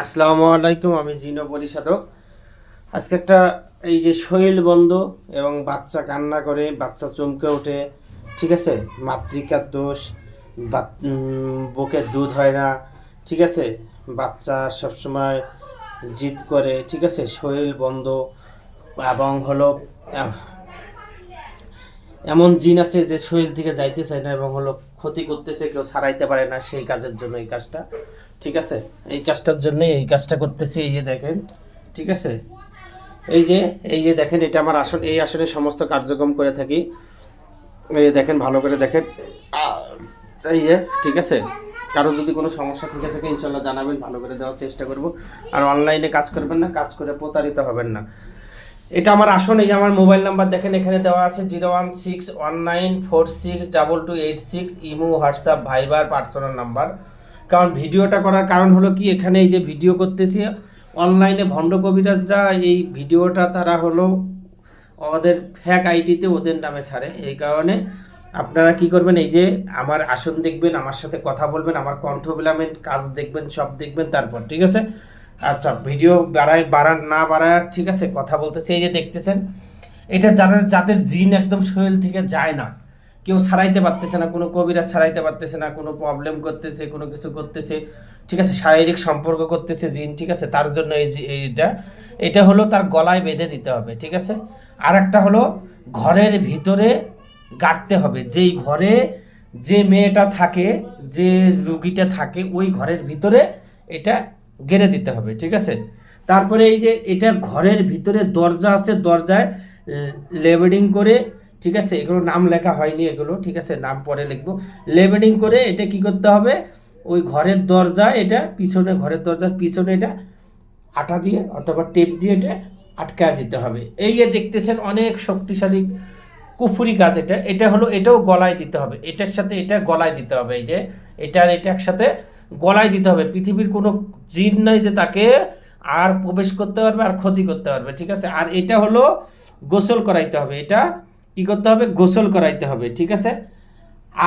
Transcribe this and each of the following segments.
আসসালামু আলাইকুম, আমি জিনো পরিশোধক। আজকে একটা এই যে শরীর বন্ধ এবং বাচ্চা কান্না করে, বাচ্চা চমকে ওঠে, ঠিক আছে, মাতৃকার দোষ, বুকের দুধ হয় না, ঠিক আছে, বাচ্চা সবসময় জিদ করে, ঠিক আছে, শরীর বন্ধ এবং হলো এমন জিন আছে যে শরীর থেকে যাইতে চায় না এবং হলো ক্ষতি করতেছে, কেউ ছাড়াইতে পারে না। সেই কাজের জন্য এই কাজটা, ঠিক আছে, এই কাজটার জন্যই এই কাজটা করতেছি। এই যে দেখেন, ঠিক আছে, এই যে দেখেন, এটা আমার আসন। এই আসনে সমস্ত কার্যক্রম করে থাকি। এই যে দেখেন, ভালো করে দেখেন। এই যে, ঠিক আছে, কারো যদি কোনো সমস্যা থেকে থাকে ইনশাল্লাহ জানাবেন, ভালো করে দেওয়ার চেষ্টা করব। আর অনলাইনে কাজ করবেন না, কাজ করে প্রতারিত হবেন না। এটা আমার আসন। এই যে আমার মোবাইল নাম্বার দেখেন, এখানে দেওয়া আছে 01619462286, ইমো, হোয়াটসঅ্যাপ, ভাইবার, পার্সোনাল নাম্বার। কারণ ভিডিওটা করার কারণ হলো কি, এখানে এই যে ভিডিও করতেছি, অনলাইনে ভণ্ড কবিরাজরা এই ভিডিওটা তারা হলো ওদের ফ্যাক আইডিতে ওদের নামে ছাড়ে। এই কারণে আপনারা কি করবেন, এই যে আমার আসন দেখবেন, আমার সাথে কথা বলবেন, আমার কণ্ঠ বিলামেন, কাজ দেখবেন, সব দেখবেন, তারপর ঠিক আছে। আচ্ছা, ভিডিও বাড়ায়, ঠিক আছে, কথা বলতেছে। এই যে দেখতেছেন, এটা যাদের জিন একদম শরীর থেকে যায় না, কেউ ছাড়াইতে পারতেছে না, কোনো কবিরাজ ছাড়াইতে পারতেছে না, কোনো প্রবলেম করতেছে, কোনো কিছু করতেছে, ঠিক আছে, শারীরিক সম্পর্ক করতেছে জিন, ঠিক আছে, তার জন্য এটা হলো তার গলায় বেঁধে দিতে হবে, ঠিক আছে। আর একটা হলো ঘরের ভিতরে গাড়তে হবে। যেই ঘরে যে মেয়েটা থাকে, যে রুগীটা থাকে, ওই ঘরের ভিতরে এটা গেড়ে দিতে হবে, ঠিক আছে। তারপরে এই যে এটা ঘরের ভিতরে দরজা আছে, দরজায় লেবেলিং করে, ঠিক আছে, এগুলো নাম লেখা হয়নি এগুলো, ঠিক আছে, নাম পরে লিখবো। লেবেলিং করে এটা কি করতে হবে, ওই ঘরের দরজা, এটা পিছনে, ঘরের দরজার পিছনে এটা আটা দিয়ে অথবা টেপ দিয়ে এটা আটকায় দিতে হবে। এই যে দেখতেছেন, অনেক শক্তিশালী কুফুরি কাজ। এটা হলো, এটাও গলায় দিতে হবে, এটার সাথে এটা গলায় দিতে হবে। এই যে এটা একসাথে গলায় দিতে হবে। পৃথিবীর কোনো জিন নাই যে তাকে আর প্রবেশ করতে পারবে আর ক্ষতি করতে পারবে, ঠিক আছে। আর এটা হলো গোসল করাইতে হবে। এটা কি করতে হবে, গোসল করাইতে হবে, ঠিক আছে।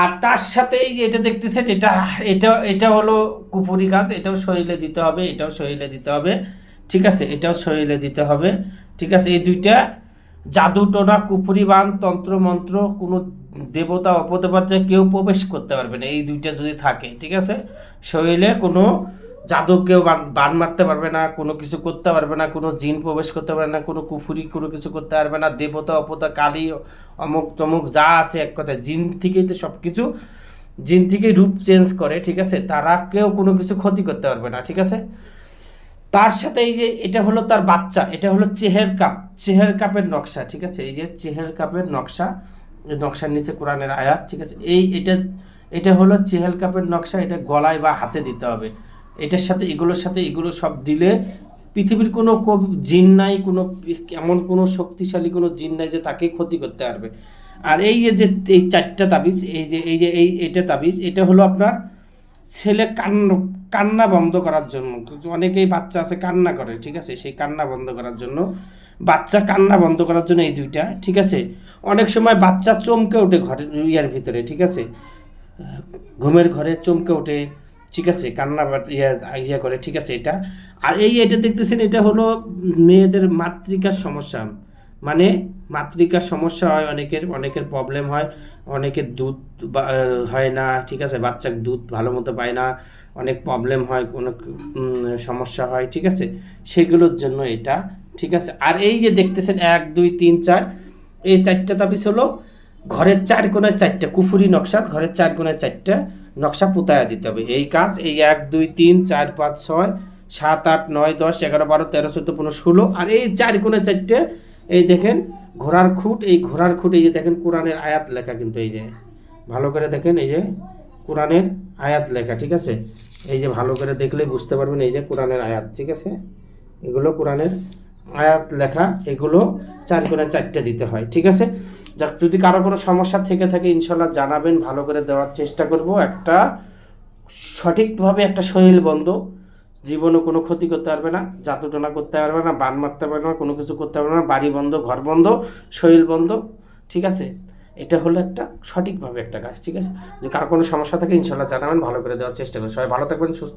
আর তার সাথে এই যে এটা দেখতেছেন, এটা হলো কুফুরি কাজ। এটাও শরীরে দিতে হবে, এটাও শরীরে দিতে হবে, ঠিক আছে, এটাও শরীরে দিতে হবে, ঠিক আছে। এই দুইটা জাদু টোনা কুফুরি বান তন্ত্র মন্ত্র, কোনো দেবতা অপদেবতায় কেউ প্রবেশ করতে পারবে না এই দুইটা যদি থাকে, ঠিক আছে। শরীরে কোনো জাদু কেউ বান মারতে পারবে না, কোনো কিছু করতে পারবে না, কোনো জিন প্রবেশ করতে পারবে না, কোনো কুফুরি কোনো কিছু করতে পারবে না, দেবতা অপতা কালী অমুক তমুক যা আছে, এক কথায় জিন থেকেই তো সব কিছু, জিন থেকেই রূপ চেঞ্জ করে, ঠিক আছে। তারা কেউ কোনো কিছু ক্ষতি করতে পারবে না, ঠিক আছে। তার সাথে এই যে এটা হলো তার বাচ্চা, এটা হলো চেহের কাপের নকশা, ঠিক আছে। এই যে চেহের কাপের নকশা, নকশার নিচে কোরআনের আয়াত, ঠিক আছে। এটা হলো চেহেল কাপের নকশা। এটা গলায় বা হাতে দিতে হবে। এটার সাথে এগুলোর সাথে এগুলো সব দিলে পৃথিবীর কোনো জিন নাই, কোনো এমন কোনো শক্তিশালী কোনো জিন নাই যে তাকে ক্ষতি করতে পারবে। আর এই যে এই চারটা তাবিজ, এইটা তাবিজ, এটা হলো আপনার ছেলে কান্না বন্ধ করার জন্য। অনেকেই বাচ্চা আছে কান্না করে, ঠিক আছে, সেই কান্না বন্ধ করার জন্য, বাচ্চা কান্না বন্ধ করার জন্য এই দুইটা, ঠিক আছে। অনেক সময় বাচ্চা চমকে ওঠে ঘরের ভিতরে, ঠিক আছে, ঘুমের ঘরে চমকে ওঠে, ঠিক আছে, কান্না ইয়া করে, ঠিক আছে, এটা। আর এটা দেখতেছেন, এটা হলো মেয়েদের মাতৃকার সমস্যা, মানে মাতৃকার সমস্যা হয়, অনেকের প্রবলেম হয়, অনেকের দুধ হয় না, ঠিক আছে, বাচ্চার দুধ ভালো মতো পায় না, অনেক প্রবলেম হয়, কোনো সমস্যা হয়, ঠিক আছে, সেগুলোর জন্য এটা, ঠিক আছে। আর এই যে দেখতেছেন 1 2 3 4, এই চারটা তাবিজ হলো ঘরের চার কোণায় চারটা কুফুরি নকশা, ঘরের চার কোণায় চারটা নকশা পুতায়া দিতে হবে। এই কাজ এই 1 2 3 4 5 6 7 8 9 10 11 12 13 14 15 16। আর এই চার কোণে চারটে, এই দেখেন ঘোড়ার খুঁট, এই ঘোড়ার খুঁট, এই যে দেখেন কোরআনের আয়াত লেখা, কিন্তু এই যে ভালো করে দেখেন, এই যে কোরআনের আয়াত লেখা, ঠিক আছে। এই যে ভালো করে দেখলে বুঝতে পারবেন, এই যে কোরআনের আয়াত, ঠিক আছে, এগুলো কোরআনের আয়াত লেখা, এগুলো চার কোণে চারটে দিতে হয়, ঠিক আছে। যাক, যদি কারো কোনো সমস্যা থেকে থাকে ইনশাল্লাহ জানাবেন, ভালো করে দেওয়ার চেষ্টা করব। একটা সঠিকভাবে একটা শরীর বন্ধ, জীবনও কোনো ক্ষতি করতে পারবে না, জাদুটোনা করতে পারবে না, বান মারতে পারবে না, কোনো কিছু করতে পারবে না, বাড়ি বন্ধ, ঘর বন্ধ, শরীর বন্ধ, ঠিক আছে। এটা হলো একটা সঠিকভাবে একটা কাজ, ঠিক আছে। যদি কার কোনো সমস্যা থাকে ইনশাল্লাহ জানাবেন, ভালো করে দেওয়ার চেষ্টা করবেন। সবাই ভালো থাকবেন, সুস্থ